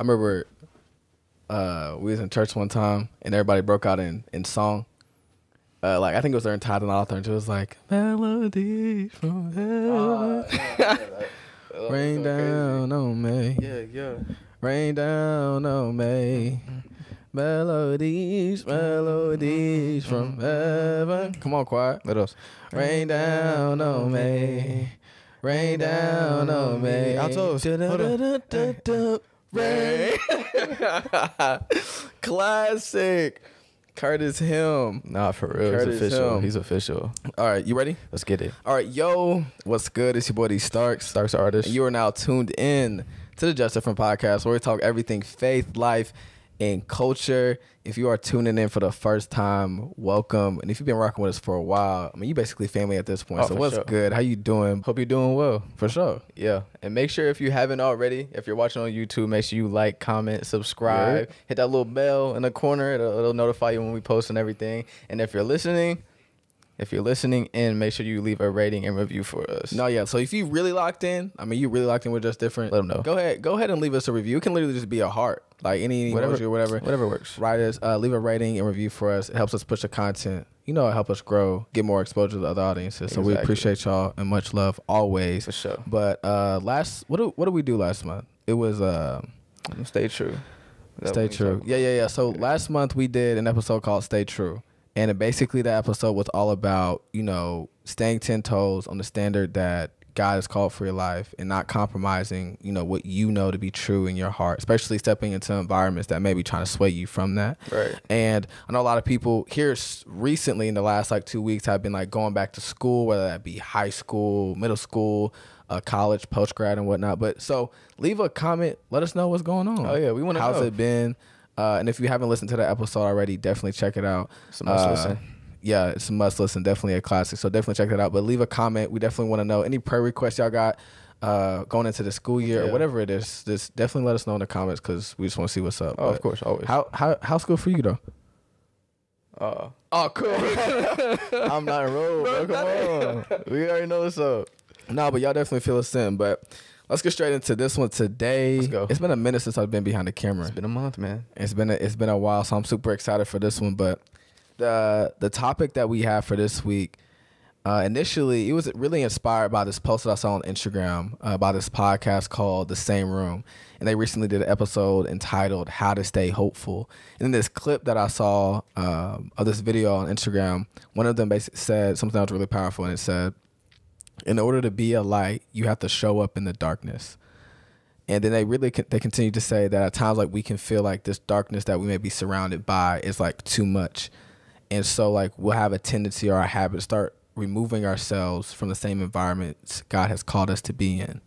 I remember we was in church one time and everybody broke out in song. Like I think it was during Tithe and Author, and it was like melodies from heaven, rain down on me. Yeah. Rain down on me. Melodies from heaven. Come on, quiet. What else? Rain down on me. Rain down on me. Altos. Rain. Classic. Curtis Him. Nah, for real. Curtis He's official. Him. He's official. All right, you ready? Let's get it. All right, yo, what's good? It's your boy D Starks. Starks Artist. And you are now tuned in to the Just Different Podcast, where we talk everything faith, life, and culture. If you are tuning in for the first time, welcome. And if you've been rocking with us for a while, I mean, you basically family at this point. Oh, so for what's sure. good? How you doing? Hope you're doing well. For sure. Yeah. And make sure if you haven't already, if you're watching on YouTube, make sure you like, comment, subscribe. Yeah. Hit that little bell in the corner. It'll notify you when we post and everything. And if you're listening in, make sure you leave a rating and review for us. No, yeah. So if you really locked in, I mean, you really locked in with Just Different, Let them know. Go ahead and leave us a review. It can literally just be a heart, like any Whatever. emoji or whatever. Whatever works. Write us, leave a rating and review for us. It helps us push the content. You know, it helps us grow, get more exposure to other audiences. So we Exactly. appreciate y'all and much love always. For sure. But what did we do last month? It was Stay true. Stay True. Yeah. So last month we did an episode called Stay True. And basically that episode was all about, you know, staying 10 toes on the standard that God has called for your life and not compromising, you know, what you know to be true in your heart, especially stepping into environments that may be trying to sway you from that. Right. And I know a lot of people here recently in the last like 2 weeks have been like going back to school, whether that be high school, middle school, college, post-grad and whatnot. But so leave a comment. Let us know what's going on. Oh, yeah, we wanna How's know. it been? And if you haven't listened to the episode already, definitely check it out. It's a must listen. Yeah, it's a must listen. Definitely a classic. So definitely check that out. But leave a comment. We definitely want to know any prayer requests y'all got going into the school year or whatever it is. Just definitely let us know in the comments because we just want to see what's up. Oh, But of course, always. how's school for you though? Oh, cool. I'm not enrolled, bro. Come on. We already know what's up. No, but y'all definitely feel us in. But let's get straight into this one today. Let's go. It's been a minute since I've been behind the camera. It's been a month, man. It's been a while, so I'm super excited for this one. But the topic that we have for this week, initially, it was really inspired by this post that I saw on Instagram by this podcast called The Same Room, and they recently did an episode entitled "How to Stay Hopeful." And in this clip that I saw of this video on Instagram, one of them basically said something that was really powerful, and it said, "In order to be a light, you have to show up in the darkness." And then they continue to say that at times, like, we can feel like this darkness that we may be surrounded by is like too much. And so like we'll have a tendency or a habit to start removing ourselves from the same environments God has called us to be in.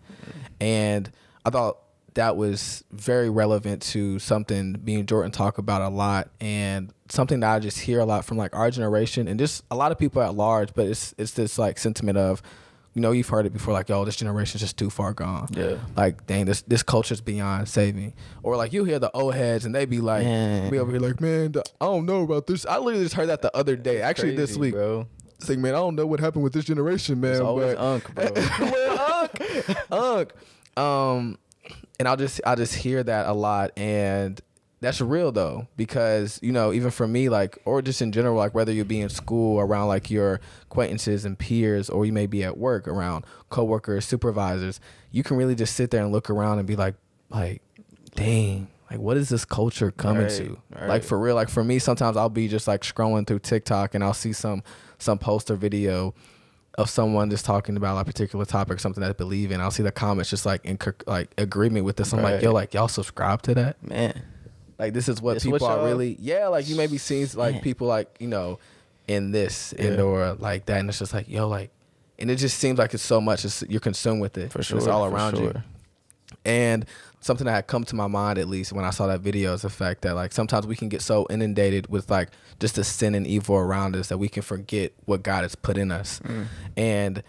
And I thought that was very relevant to something me and Jordan talk about a lot, and something that I just hear a lot from like our generation and just a lot of people at large. But it's this like sentiment of, you know, you've heard it before, like, yo, this generation's just too far gone. Yeah. Like, dang, this culture's beyond saving. Or like you hear the old heads and they be like, Man. be over here like, man, I don't know about this. I literally just heard that the other day, actually this Crazy, week. bro. It's like, man, I don't know what happened with this generation, man. It's always but Unc, bro. well, Unc. And I just hear that a lot, and that's real though, because, you know, even for me, like, or just in general, like whether you be in school around like your acquaintances and peers, or you may be at work around coworkers, supervisors, you can really just sit there and look around and be like, dang, like what is this culture coming to? Right. Like for real, like for me, sometimes I'll be just like scrolling through TikTok and I'll see some post or video of someone just talking about like a particular topic, something that they believe in. I'll see the comments just like in like agreement with this. I'm like, Right. yo, like y'all subscribe to that? Man. Like this is what This people what are y'all- really, yeah, like you maybe seen like Man. people like, you know, in this and Yeah. or like that, and it's just like, yo, like, and it just seems like it's so much, you're consumed with it. For and sure. it's all for around you. sure. And something that had come to my mind, at least when I saw that video, is the fact that like sometimes we can get so inundated with like just the sin and evil around us that we can forget what God has put in us. And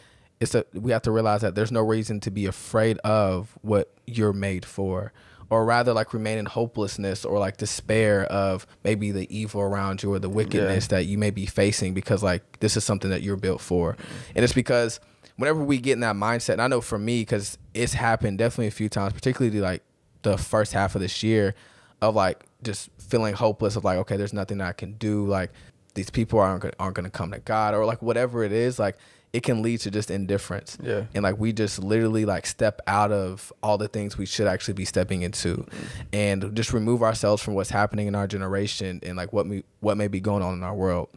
we have to realize that there's no reason to be afraid of what you're made for, or rather like remain in hopelessness or like despair of maybe the evil around you or the wickedness that you may be facing, because like this is something that you're built for. And it's because whenever we get in that mindset, and I know for me, because it's happened definitely a few times, particularly like the first half of this year of like just feeling hopeless of like, okay, there's nothing I can do. Like these people aren't going to come to God, or like whatever it is, like it can lead to just indifference. Yeah. And like we just literally like step out of all the things we should actually be stepping into, and just remove ourselves from what's happening in our generation and like what may be going on in our world.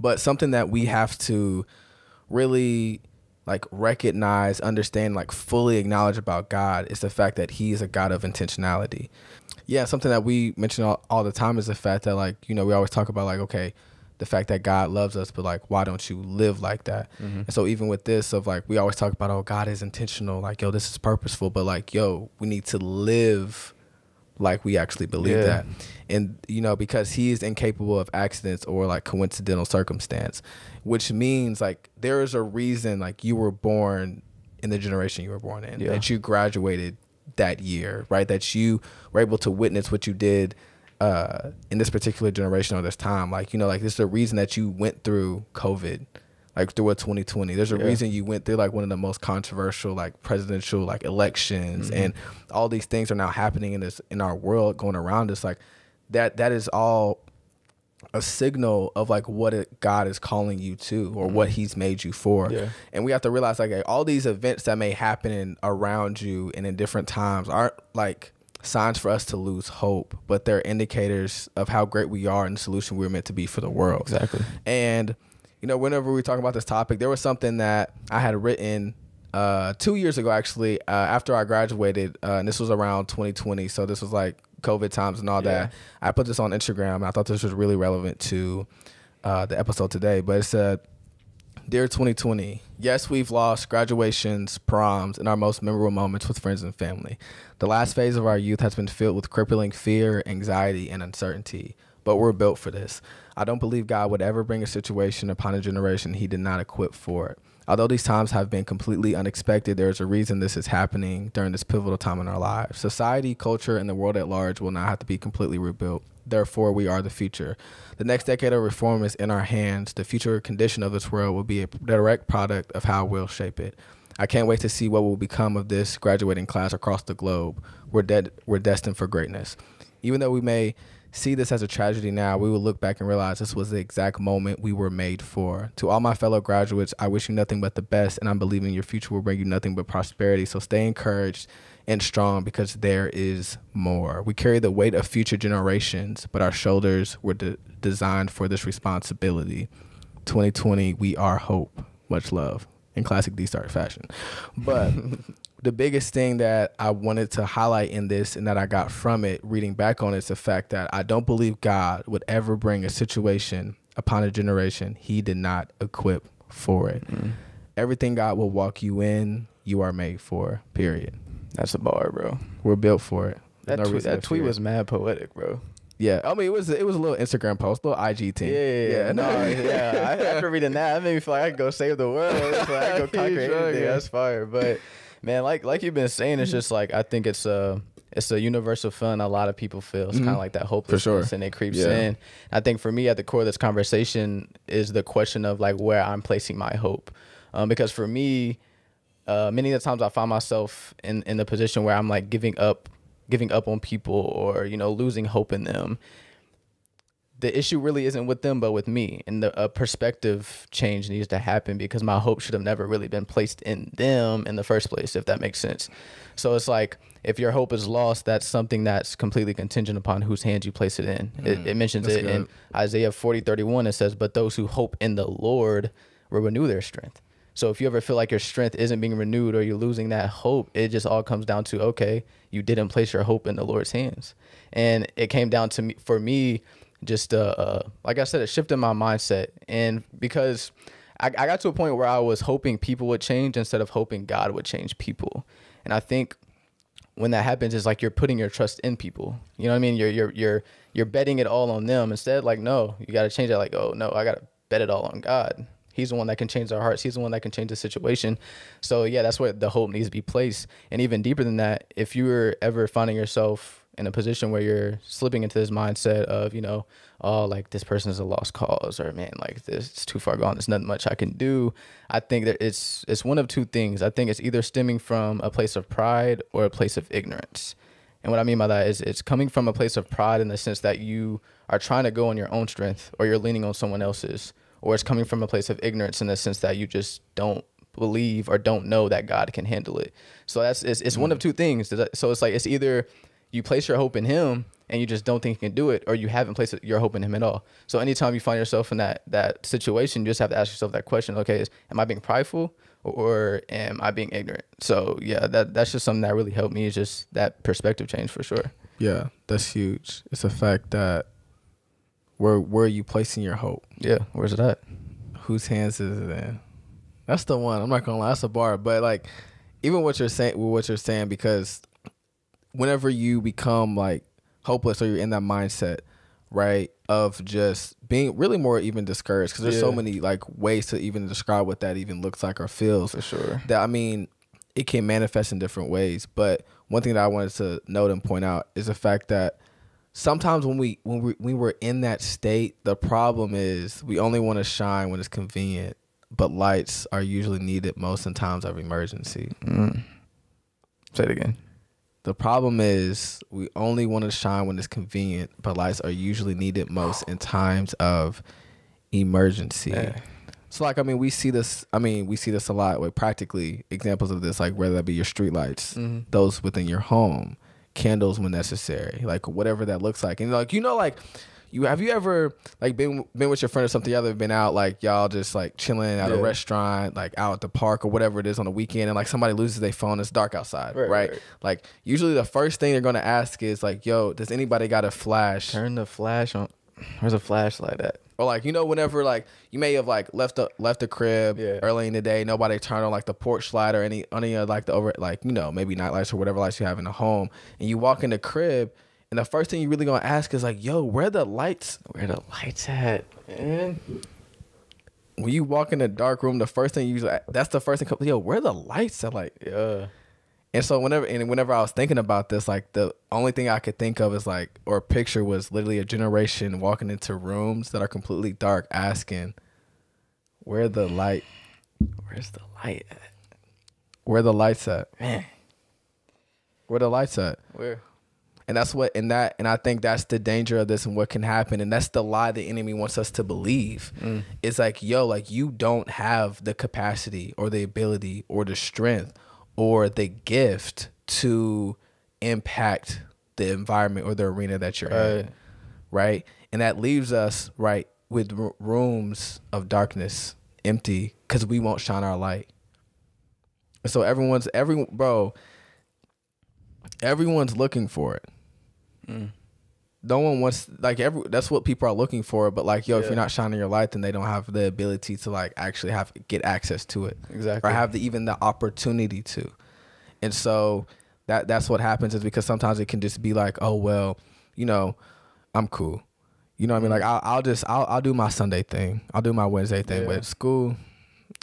But something that we have to really like recognize, understand, like fully acknowledge about God is the fact that he is a God of intentionality. Yeah, something that we mention all the time is the fact that like, you know, we always talk about like, okay, the fact that God loves us, but like, why don't you live like that? And so even with this of like, we always talk about, oh, God is intentional. Like, yo, this is purposeful, but like, yo, we need to live like we actually believe that. And, you know, because he is incapable of accidents or like coincidental circumstance, which means like there is a reason like you were born in the generation you were born in, that you graduated that year, right? That you were able to witness what you did in this particular generation or this time. Like, you know, like there's a reason that you went through COVID, like through a 2020. There's a reason you went through like one of the most controversial like presidential like elections, and all these things are now happening in our world going around us. Like that is all a signal of like what God is calling you to, or what he's made you for. And we have to realize like all these events that may happen around you and in different times aren't like signs for us to lose hope, but they're indicators of how great we are and the solution we're meant to be for the world. Exactly. And you know, whenever we talk about this topic, there was something that I had written 2 years ago, actually, after I graduated, and this was around 2020. So this was like COVID times and all that. I put this on Instagram, and I thought this was really relevant to the episode today. But it said, "Dear 2020, yes, we've lost graduations, proms, and our most memorable moments with friends and family. The last phase of our youth has been filled with crippling fear, anxiety, and uncertainty. But we're built for this. I don't believe God would ever bring a situation upon a generation he did not equip for it. Although these times have been completely unexpected, there is a reason this is happening during this pivotal time in our lives. Society, culture, and the world at large will not have to be completely rebuilt. Therefore, we are the future. The next decade of reform is in our hands. The future condition of this world will be a direct product of how we'll shape it. I can't wait to see what will become of this graduating class across the globe. We're destined for greatness. Even though we may see this as a tragedy now, we will look back and realize this was the exact moment we were made for. To all my fellow graduates, I wish you nothing but the best, and I'm believing your future will bring you nothing but prosperity. So stay encouraged and strong, because there is more. We carry the weight of future generations, but our shoulders were designed for this responsibility. 2020, we are hope. Much love." In classic D-Star fashion. But the biggest thing that I wanted to highlight in this, and that I got from it, reading back on it, is the fact that I don't believe God would ever bring a situation upon a generation he did not equip for it. Everything God will walk you in, you are made for, period. That's a bar, bro. We're built for it. That tweet was mad poetic, bro. Yeah, I mean, it was a little Instagram post, a little IG team. After reading that, made me feel like I could go save the world. Like I could go conquer anything. That's fire. But man, like you've been saying, it's just like, I think it's a universal feeling a lot of people feel. It's kind of like that hopelessness, and it creeps in. I think for me, at the core of this conversation is the question of like where I'm placing my hope, because for me, many of the times I find myself in the position where I'm like giving up on people, or, you know, losing hope in them. The issue really isn't with them, but with me. And the perspective change needs to happen, because my hope should have never really been placed in them in the first place, if that makes sense. So it's like, if your hope is lost, that's something that's completely contingent upon whose hands you place it in. It mentions it in Isaiah 40:31. It says, "But those who hope in the Lord will renew their strength." So if you ever feel like your strength isn't being renewed, or you're losing that hope, it just all comes down to, okay, you didn't place your hope in the Lord's hands. And it came down to me, for me, just like I said, it shifted my mindset. And because I got to a point where I was hoping people would change instead of hoping God would change people. And I think when that happens, it's like you're putting your trust in people. You know what I mean? You're betting it all on them. Instead, like, no, you got to change that. Like, oh no, I got to bet it all on God. He's the one that can change our hearts. He's the one that can change the situation. So yeah, that's where the hope needs to be placed. And even deeper than that, if you're ever finding yourself in a position where you're slipping into this mindset of, you know, oh, like this person is a lost cause, or man, like this is too far gone, there's nothing much I can do. I think that it's one of two things. I think it's either stemming from a place of pride or a place of ignorance. And what I mean by that is it's coming from a place of pride in the sense that you are trying to go on your own strength or you're leaning on someone else's, or it's coming from a place of ignorance in the sense that you just don't believe or don't know that God can handle it. So it's one of two things. So it's like, it's either you place your hope in him and you just don't think he can do it, or you haven't placed your hope in him at all. So anytime you find yourself in that situation, you just have to ask yourself that question. Okay, am I being prideful or am I being ignorant? So yeah, that's just something that really helped me, is just that perspective change for sure. Yeah, that's huge. It's the fact that where are you placing your hope? Yeah, where's it at? Whose hands is it in? That's the one. I'm not gonna lie, that's a bar. But like, even what you're saying, because whenever you become like hopeless or you're in that mindset, right, of just being really more even discouraged, because there's so many like ways to even describe what that even looks like or feels. For sure. That, I mean, it can manifest in different ways. But one thing that I wanted to note and point out is the fact that sometimes when we were in that state, the problem is we only want to shine when it's convenient, but lights are usually needed most in times of emergency. Say it again. The problem is we only want to shine when it's convenient, but lights are usually needed most in times of emergency. Yeah. So like, I mean, we see this a lot with practically examples of this, like whether that be your street lights, those within your home, candles when necessary, like whatever that looks like. And like, like have you ever like been with your friend or something, you ever been out, like y'all just like chilling at a restaurant, like out at the park or whatever it is on the weekend, and like somebody loses their phone, it's dark outside, right? Like usually the first thing they're going to ask is like, yo, does anybody got a flash? Turn the flash on. Where's a flashlight at? Or like, whenever like you may have like left the crib early in the day, nobody turned on like the porch light or any of like the over, like, maybe night lights or whatever lights you have in the home, and you walk in the crib, and the first thing you really gonna ask is like, yo, where the lights? Where the lights at, man? When you walk in the dark room, the first thing that's the first thing. Yo, where the lights at? Like, yeah. And so whenever I was thinking about this, like the only thing I could think of is like, or picture, was literally a generation walking into rooms that are completely dark, asking, where's the light at? Where the lights at? Man. Where the lights at? Where? And and I think that's the danger of this and what can happen. And that's the lie the enemy wants us to believe. It's like, yo, like you don't have the capacity or the ability or the strength or the gift to impact the environment or the arena that you're in. Right. And that leaves us with rooms of darkness empty because we won't shine our light. And so everyone's looking for it. No one wants, like, that's what people are looking for. But like, yo, if you're not shining your light, then they don't have the ability to like actually get access to it. Exactly. Or have even the opportunity to. And so that's what happens, is because sometimes it can just be like, oh, well, I'm cool. You know what I mean? Like I'll do my Sunday thing. I'll do my Wednesday thing. But at school,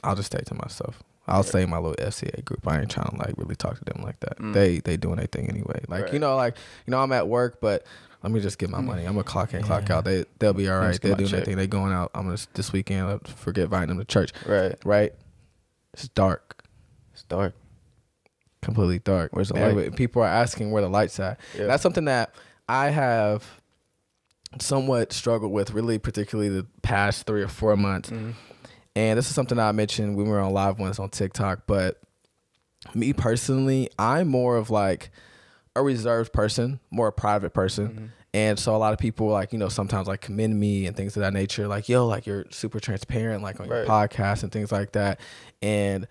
I'll just stay to myself. I'll stay in my little FCA group. I ain't trying to like really talk to them like that. They doing their thing anyway. Like, I'm at work, but let me just get my money. I'm gonna clock in, clock out. They'll be all right. They're doing their thing. They going out. I'm gonna this weekend. I'll forget inviting them to church. Right. It's dark. Completely dark. Where's the light? People are asking where the light's at. Yeah. That's something that I have somewhat struggled with, really, particularly the past 3 or 4 months. And this is something I mentioned when we were on live once on TikTok. But me personally, I'm more of like a reserved person, more a private person. And so a lot of people like, sometimes like commend me and things of that nature. Like, yo, like you're super transparent, like on your podcast and things like that. And,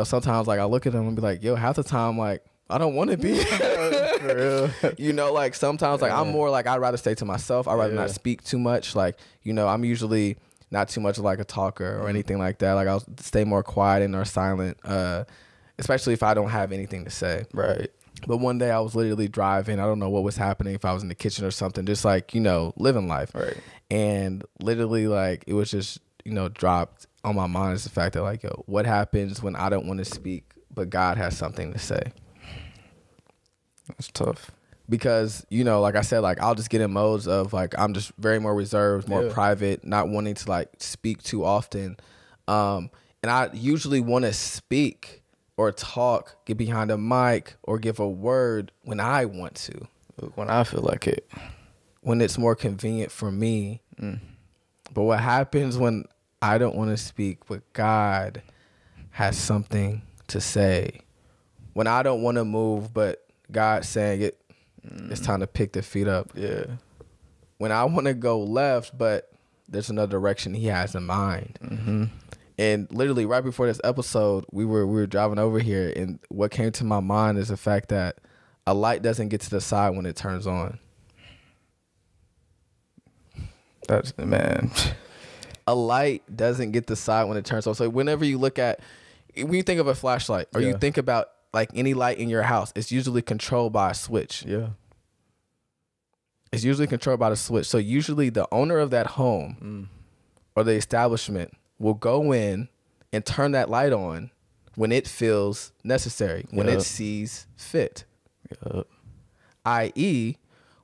sometimes like I look at them and be like, yo, half the time, like, I don't want to be. For real. Like sometimes like I'm more like, I'd rather stay to myself. I'd rather not speak too much. Like, I'm usually not too much like a talker or anything like that. Like I'll stay more quiet and or silent, especially if I don't have anything to say. Right. But one day I was literally driving. I don't know what was happening, if I was in the kitchen or something, just like, living life. Right. And literally like it was just, dropped on my mind, is the fact that like, yo, what happens when I don't want to speak, but God has something to say? That's tough. Because, like I said, like I'll just get in modes of like, I'm just very more reserved, more private, not wanting to like speak too often. And I usually want to speak or talk, get behind a mic or give a word when I want to. When I feel like it. When it's more convenient for me. But what happens when I don't want to speak, but God has something to say? When I don't want to move, but God's saying it, it's time to pick the feet up. Yeah. When I want to go left, but there's another direction he has in mind. And literally right before this episode, we were driving over here, and what came to my mind is the fact that a light doesn't get to the side when it turns on. That's, man. A light doesn't get the side when it turns on. So whenever you look at, when you think of a flashlight, or you think about like any light in your house, it's usually controlled by a switch. Yeah. It's usually controlled by the switch. So usually the owner of that home or the establishment will go in and turn that light on when it feels necessary, when it sees fit. I.e.,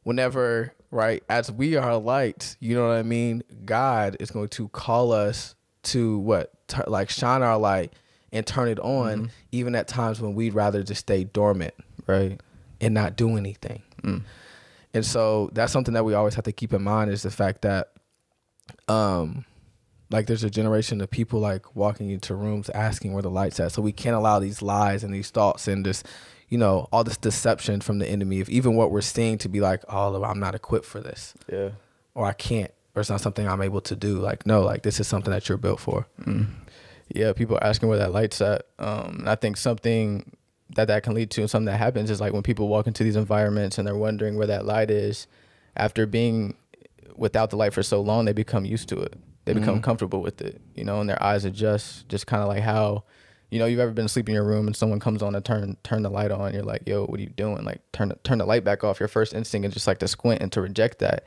whenever, right, as we are lights, you know what I mean? God is going to call us to what? Like shine our light and turn it on, even at times when we'd rather just stay dormant, right, and not do anything. And so that's something that we always have to keep in mind, is the fact that, like, there's a generation of people like walking into rooms asking where the light's at. So we can't allow these lies and these thoughts and this, you know, all this deception from the enemy of even what we're seeing to be like, oh, I'm not equipped for this. Yeah. Or I can't, or it's not something I'm able to do. Like, no, like this is something that you're built for. Yeah, people are asking where that light's at. And I think something that can lead to, and something that happens, is like when people walk into these environments and they're wondering where that light is, after being without the light for so long, they become used to it. They become comfortable with it, you know, and their eyes adjust, just kind of like how, you know, you've ever been asleep in your room and someone comes on and turn the light on. You're like, yo, what are you doing? Like, turn the light back off. Your first instinct is just like to squint and to reject that.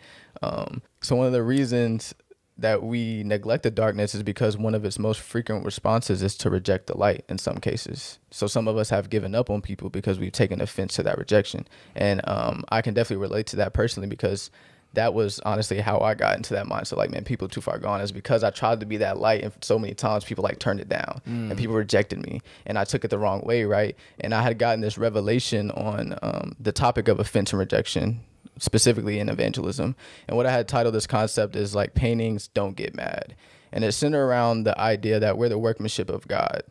So one of the reasons that we neglect the darkness is because one of its most frequent responses is to reject the light in some cases. So some of us have given up on people because we've taken offense to that rejection. And I can definitely relate to that personally, because that was honestly how I got into that mindset. Like, man, people too far gone, is because I tried to be that light, and so many times people like turned it down and people rejected me, and I took it the wrong way, right? And I had gotten this revelation on the topic of offense and rejection, specifically in evangelism. And what I had titled this concept is like, paintings don't get mad. And it's centered around the idea that we're the workmanship of God,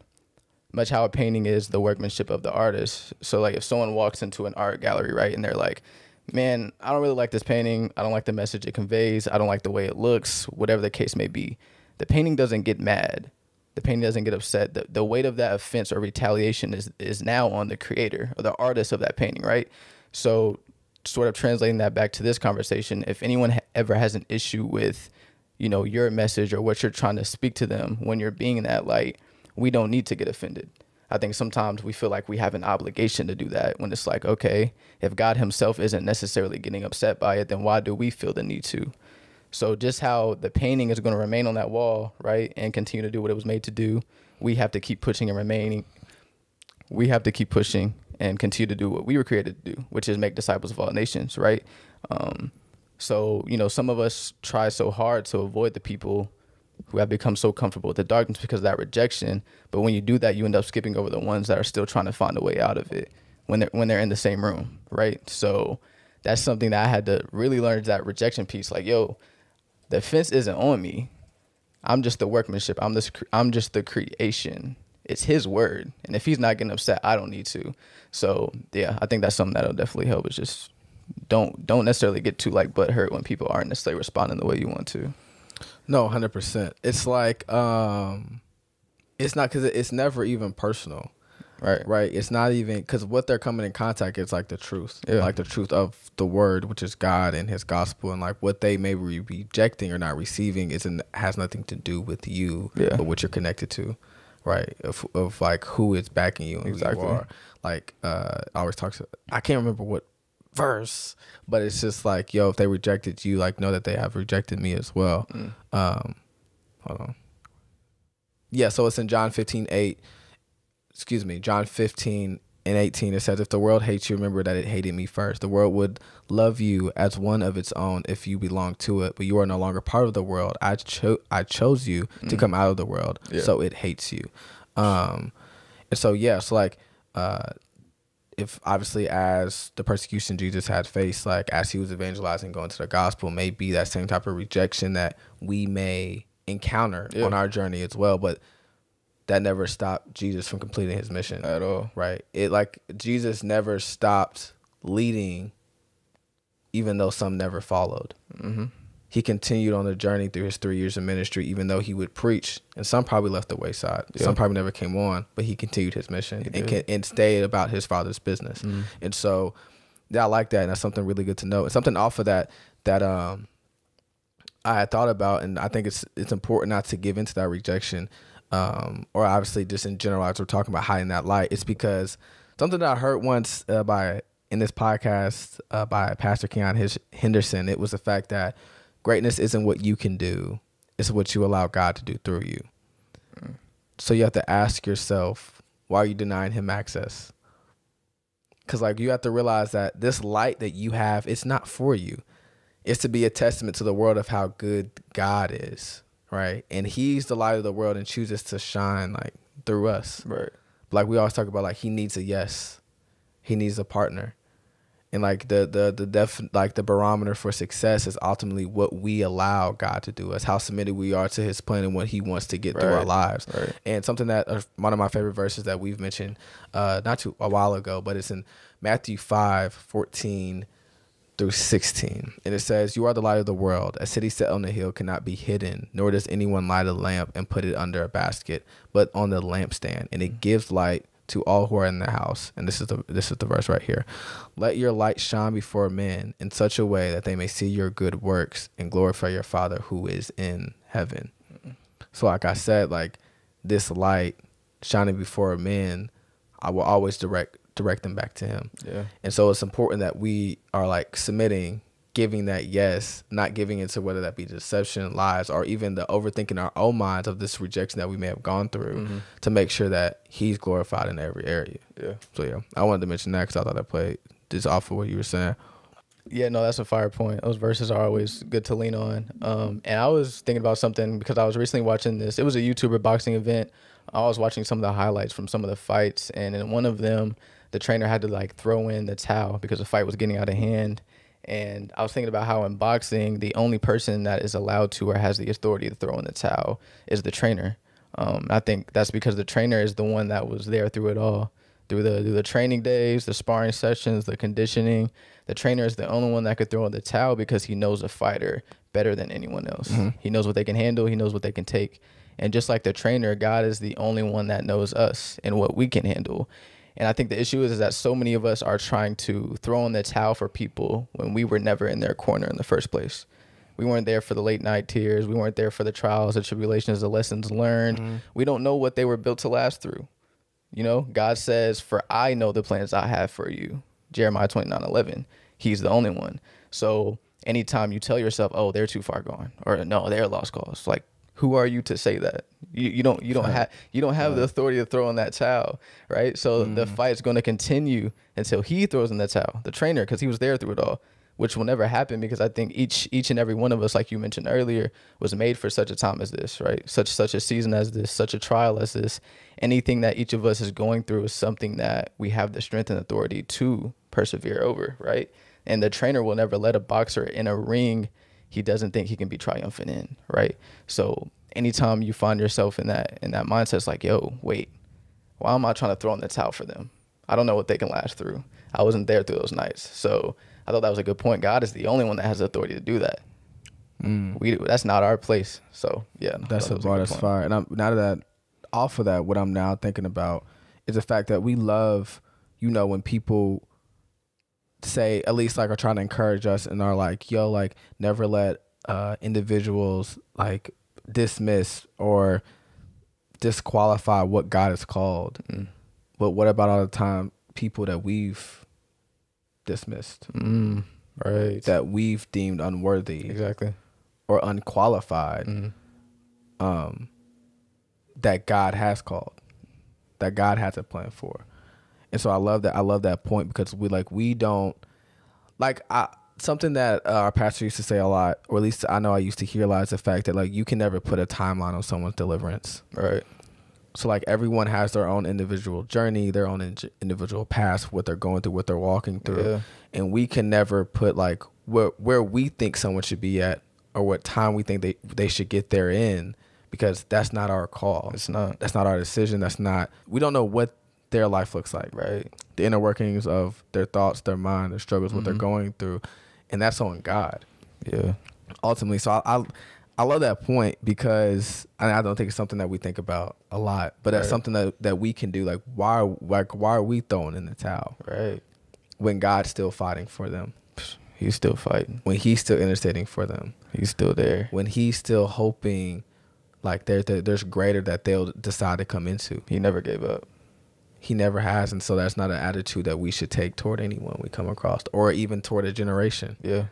much how a painting is the workmanship of the artist. So like if someone walks into an art gallery, right, and they're like, man, I don't really like this painting. I don't like the message it conveys. I don't like the way it looks, whatever the case may be. The painting doesn't get mad. The painting doesn't get upset. The weight of that offense or retaliation is now on the creator or the artist of that painting, right? So sort of translating that back to this conversation, if anyone ever has an issue with, you know, your message or what you're trying to speak to them when you're being in that light, we don't need to get offended. I think sometimes we feel like we have an obligation to do that, when it's like, okay, if God himself isn't necessarily getting upset by it, then why do we feel the need to? So just how the painting is going to remain on that wall, right, and continue to do what it was made to do, we have to keep pushing and remaining. We have to keep pushing and continue to do what we were created to do, which is make disciples of all nations, right? So, you know, some of us try so hard to avoid the people who have become so comfortable with the darkness because of that rejection. But when you do that, you end up skipping over the ones that are still trying to find a way out of it when they're in the same room, right? So that's something that I had to really learn, is that rejection piece. Like, yo, the offense isn't on me. I'm just the workmanship. I'm just the creation. It's his word. And if he's not getting upset, I don't need to. So yeah, I think that's something that'll definitely help, is just don't necessarily get too like butthurt when people aren't necessarily responding the way you want to. No, 100%. It's like, it's not, because it's never even personal. Right. It's not even, because what they're coming in contact is like the truth, like the truth of the word, which is God and his gospel, and like what they may be rejecting or not receiving has nothing to do with you, but what you're connected to, right? Of like who is backing you and who you are. Like, I always talk to, I can't remember what verse, but it's just like, yo, if they rejected you, like, know that they have rejected me as well. Hold on. Yeah, so it's in John 15:18. It says, if the world hates you, remember that it hated me first. The world would love you as one of its own if you belong to it, but you are no longer part of the world. I chose you to come out of the world, so it hates you. And so, yeah, so like, if obviously as the persecution Jesus had faced, like as he was evangelizing, going to the gospel, may be that same type of rejection that we may encounter on our journey as well. But that never stopped Jesus from completing his mission at all. Right. It like Jesus never stopped leading, even though some never followed. Mm-hmm. He continued on the journey through his 3 years of ministry, even though he would preach, and some probably left the wayside. Yeah. Some probably never came on, but he continued his mission and stayed about his Father's business. Mm. And so, yeah, I like that, and that's something really good to know. And something off of that I had thought about, and I think it's important not to give into that rejection, or obviously just in general, as we're talking about hiding that light. It's because something that I heard once in this podcast by Pastor Keon Henderson, it was the fact that greatness isn't what you can do, it's what you allow God to do through you. Mm. So you have to ask yourself, why are you denying him access? Because like you have to realize that this light that you have, it's not for you. It's to be a testament to the world of how good God is, right? And he's the light of the world and chooses to shine like through us. Right. Like we always talk about, like he needs a yes. He needs a partner. And like the barometer for success is ultimately what we allow God to do, us, how submitted we are to his plan and what he wants to get through our lives. Right. And something that one of my favorite verses that we've mentioned a while ago, but it's in Matthew 5:14 through 16. And it says, "You are the light of the world. A city set on the hill cannot be hidden, nor does anyone light a lamp and put it under a basket, but on the lampstand, and it gives light to all who are in the house." And this is the verse right here. "Let your light shine before men in such a way that they may see your good works and glorify your Father who is in heaven." Mm-hmm. So like I said, like this light shining before men, I will always direct them back to him. Yeah. And so it's important that we are like submitting, giving that yes, not giving into whether that be deception, lies, or even the overthinking our own minds of this rejection that we may have gone through, mm-hmm. to make sure that he's glorified in every area. Yeah. So yeah, I wanted to mention that because I thought that played just off of what you were saying. Yeah, no, that's a fire point. Those verses are always good to lean on. And I was thinking about something because I was recently watching this. It was a YouTuber boxing event. I was watching some of the highlights from some of the fights, and in one of them, the trainer had to like throw in the towel because the fight was getting out of hand. And I was thinking about how in boxing, the only person that is allowed to or has the authority to throw in the towel is the trainer. I think that's because the trainer is the one that was there through it all, through the training days, the sparring sessions, the conditioning. The trainer is the only one that could throw in the towel because he knows a fighter better than anyone else. Mm-hmm. He knows what they can handle. He knows what they can take. And just like the trainer, God is the only one that knows us and what we can handle. And I think the issue is that so many of us are trying to throw in the towel for people when we were never in their corner in the first place. We weren't there for the late night tears. We weren't there for the trials, the tribulations, the lessons learned. Mm-hmm. We don't know what they were built to last through. You know, God says, "For I know the plans I have for you." Jeremiah 29:11. He's the only one. So anytime you tell yourself, "Oh, they're too far gone," or "No, they're a lost cause," like, who are you to say that? You don't have the authority to throw in that towel, right? So the fight's going to continue until he throws in the towel, the trainer, because he was there through it all, which will never happen because I think each and every one of us, like you mentioned earlier, was made for such a time as this, right? Such a season as this, such a trial as this. Anything that each of us is going through is something that we have the strength and authority to persevere over, right? And the trainer will never let a boxer in a ring he doesn't think he can be triumphant in, right? So anytime you find yourself in that mindset, it's like, yo, wait, why am I trying to throw in the towel for them? I don't know what they can last through. I wasn't there through those nights. So I thought that was a good point. God is the only one that has the authority to do that. That's not our place. So yeah, that's fire. And off of that, what I'm now thinking about is the fact that we love, when people say, at least like are trying to encourage us and are like, yo, like never let individuals like dismiss or disqualify what God has called. But what about all the time people that we've dismissed, right? That we've deemed unworthy, exactly, or unqualified, that God has called, that God has a plan for. And so I love that point because we don't like something that our pastor used to say a lot, or at least I know I used to hear a lot, is the fact that like you can never put a timeline on someone's deliverance. Right. So like everyone has their own individual journey, their own individual path, what they're going through, what they're walking through. Yeah. And we can never put like where we think someone should be at or what time we think they should get there in, because that's not our call. It's not. That's not our decision. We don't know what their life looks like. Right. The inner workings of their thoughts, their mind, their struggles, what they're going through. And that's on God. Yeah. Ultimately. So I love that point, because I don't think it's something that we think about a lot, but that's something that we can do. Like why are we throwing in the towel? Right. When God's still fighting for them. He's still fighting. When he's still interceding for them. He's still there. When he's still hoping like there's greater that they'll decide to come into. He never gave up. He never has. And so that's not an attitude that we should take toward anyone we come across, or even toward a generation. Yeah.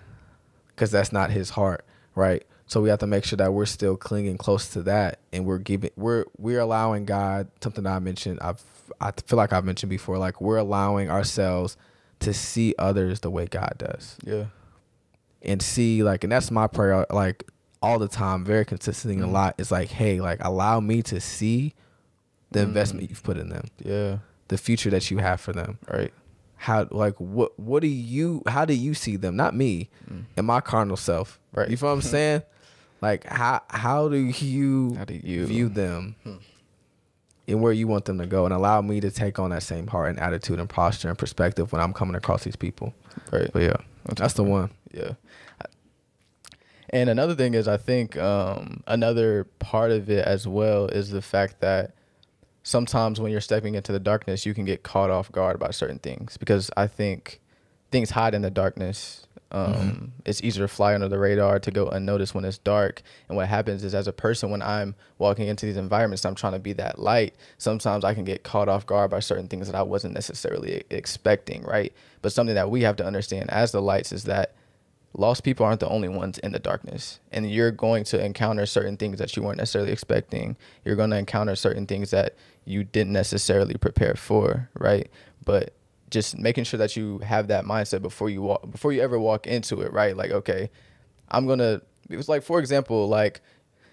Because that's not his heart, right? So we have to make sure that we're still clinging close to that, and we're allowing God, something that I mentioned, I feel like I've mentioned before, like we're allowing ourselves to see others the way God does. Yeah. And see, like, and that's my prayer, like all the time, very consistently a lot. It's like, hey, like allow me to see the investment you've put in them. Yeah. The future that you have for them. Right. How do you see them? Not me and my carnal self. Right. You feel what I'm saying? Like how do you view them and where you want them to go, and allow me to take on that same heart and attitude and posture and perspective when I'm coming across these people. Right. But yeah, that's the one. Yeah. And another thing is, I think another part of it as well is the fact that sometimes when you're stepping into the darkness, you can get caught off guard by certain things, because I think things hide in the darkness. It's easier to fly under the radar, to go unnoticed when it's dark. And what happens is, as a person, when I'm walking into these environments, I'm trying to be that light. Sometimes I can get caught off guard by certain things that I wasn't necessarily expecting, right? But something that we have to understand as the lights is that lost people aren't the only ones in the darkness, and you're going to encounter certain things that you weren't necessarily expecting. You're going to encounter certain things that you didn't necessarily prepare for, right? But just making sure that you have that mindset before you ever walk into it, right? Like, okay, it was like, for example, like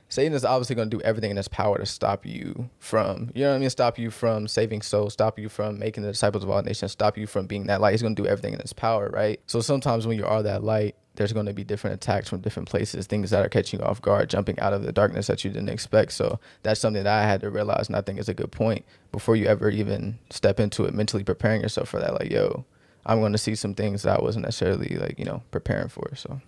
Satan is obviously going to do everything in his power to stop you from, you know what I mean? Stop you from saving souls, stop you from making the disciples of all nations, stop you from being that light. He's going to do everything in his power, right? So sometimes when you are that light, there's going to be different attacks from different places, things that are catching you off guard, jumping out of the darkness that you didn't expect. So that's something that I had to realize, and I think is a good point before you ever even step into it, mentally preparing yourself for that. Like, yo, I'm going to see some things that I wasn't necessarily preparing for. So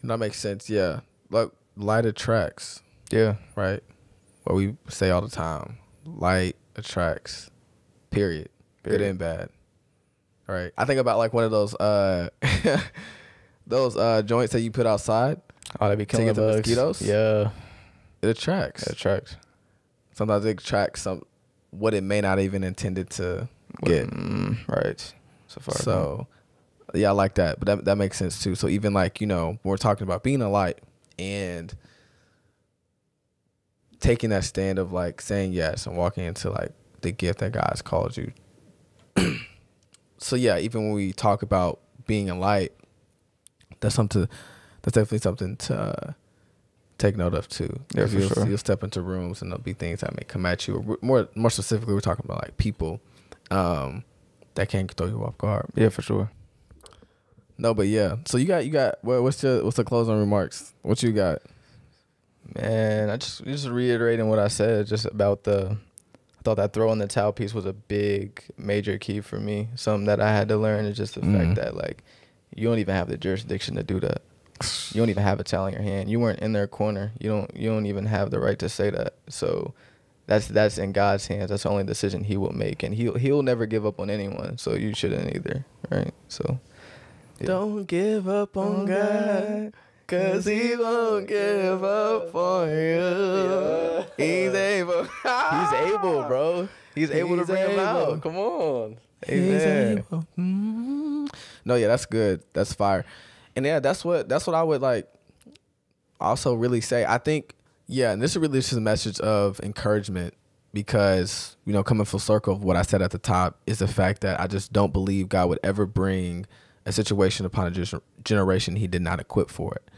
That makes sense. Yeah. Like light attracts. Yeah. Right. What we say all the time. Light attracts. Period. Good and bad. Right. I think about like one of those joints that you put outside. Oh, they be killing the bugs. Mosquitoes. Yeah. It attracts. It attracts. Sometimes it attracts what it may not even intended to get. Right. So yeah, I like that. But that makes sense too. So even like, when we're talking about being a light and taking that stand of like saying yes and walking into like the gift that God's called you. So yeah, even when we talk about being a light, that's definitely something to take note of too. Yeah, for sure. You'll step into rooms and there'll be things that may come at you. Or more specifically, we're talking about like people that can throw you off guard. Yeah, for sure. No, but yeah. So you got what's the closing remarks? What you got? Man, I just reiterating what I said just about I thought that throw in the towel piece was a big, major key for me. Something that I had to learn is just the fact that like you don't even have the jurisdiction to do that. You don't even have a towel in your hand. You weren't in their corner. You don't even have the right to say that. So that's in God's hands. That's the only decision He will make, and He'll never give up on anyone. So you shouldn't either, right? So yeah. Don't give up on God. 'Cause He won't give up on you. Yeah. He's able. He's able, bro. He's able to bring him out. Come on. Amen. No, yeah, that's good. That's fire. And yeah, that's what I would like also really say. I think, yeah, and this is really just a message of encouragement, because, coming full circle of what I said at the top is the fact that I just don't believe God would ever bring a situation upon a generation He did not equip for it.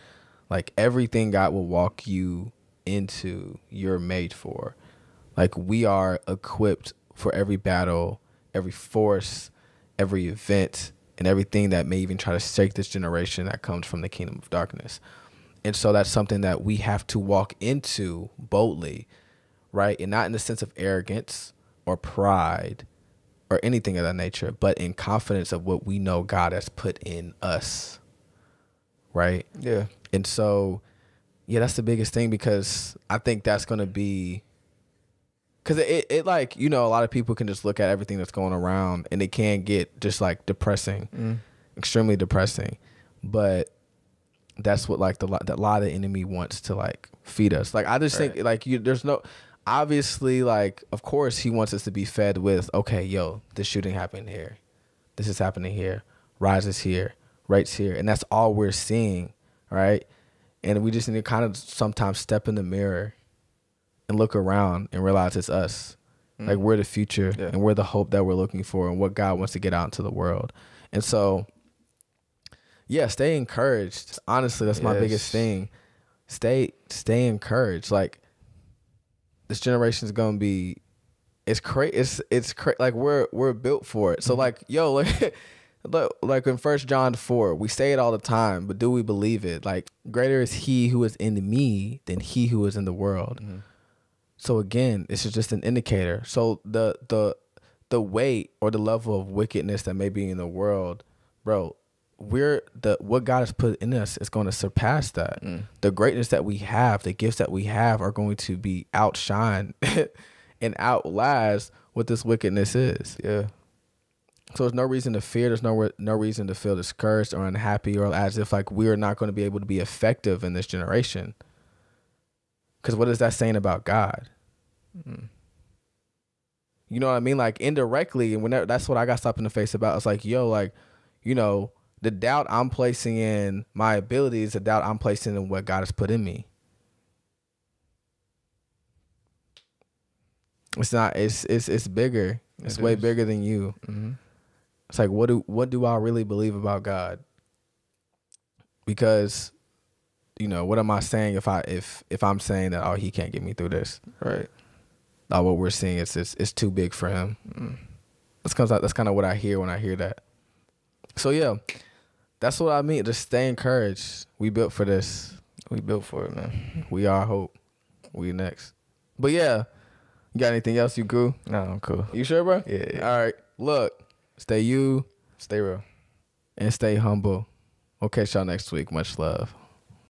Like everything God will walk you into, you're made for. Like, we are equipped for every battle, every force, every event, and everything that may even try to shake this generation that comes from the kingdom of darkness. And so that's something that we have to walk into boldly, right? And not in the sense of arrogance or pride or anything of that nature, but in confidence of what we know God has put in us, right? Yeah. And so, yeah, that's the biggest thing, because I think that's going to be, because it like, you know, a lot of people can just look at everything that's going around and it can get just like depressing, extremely depressing. But that's what like the lot of the enemy wants to like feed us. Like, I just think like there's no, obviously, like, of course he wants us to be fed with, okay, yo, this shooting happened here. This is happening here. Rise is here. Rates here. And that's all we're seeing, right? And we just need to kind of sometimes step in the mirror and look around and realize it's us. Like, we're the future and we're the hope that we're looking for and what God wants to get out into the world. And so, yeah, stay encouraged. Honestly, that's my biggest thing. Stay encouraged. Like, this generation is gonna be, it's crazy. It's crazy. Like, we're built for it. So like, yo, like in 1 John 4, we say it all the time, but do we believe it? Like, greater is he who is in me than he who is in the world. So again, this is just an indicator. So the weight or the level of wickedness that may be in the world, bro, what God has put in us is going to surpass that. The greatness that we have, the gifts that we have, are going to be outshined and outlast what this wickedness is. Yeah. So there's no reason to fear. There's no reason to feel discouraged or unhappy or as if like we are not going to be able to be effective in this generation. Because what is that saying about God? You know what I mean? Like, indirectly, and whenever, that's what I got slapped in the face about. It's like, yo, like, you know, the doubt I'm placing in my abilities, the doubt I'm placing in what God has put in me. It's not. It's bigger. It's way bigger than you. It's like, what do I really believe about God? Because, you know, what am I saying if I'm saying that, oh, he can't get me through this? Right. What we're seeing is it's too big for him. That's kind of what I hear when I hear that. So yeah, that's what I mean. Just stay encouraged. We built for this. We built for it, man. We are hope. We next. But yeah, you got anything else? You cool? No, I'm cool. You sure, bro? Yeah. All right. Look, stay you, Stay real. and stay humble. We'll catch y'all next week. Much love.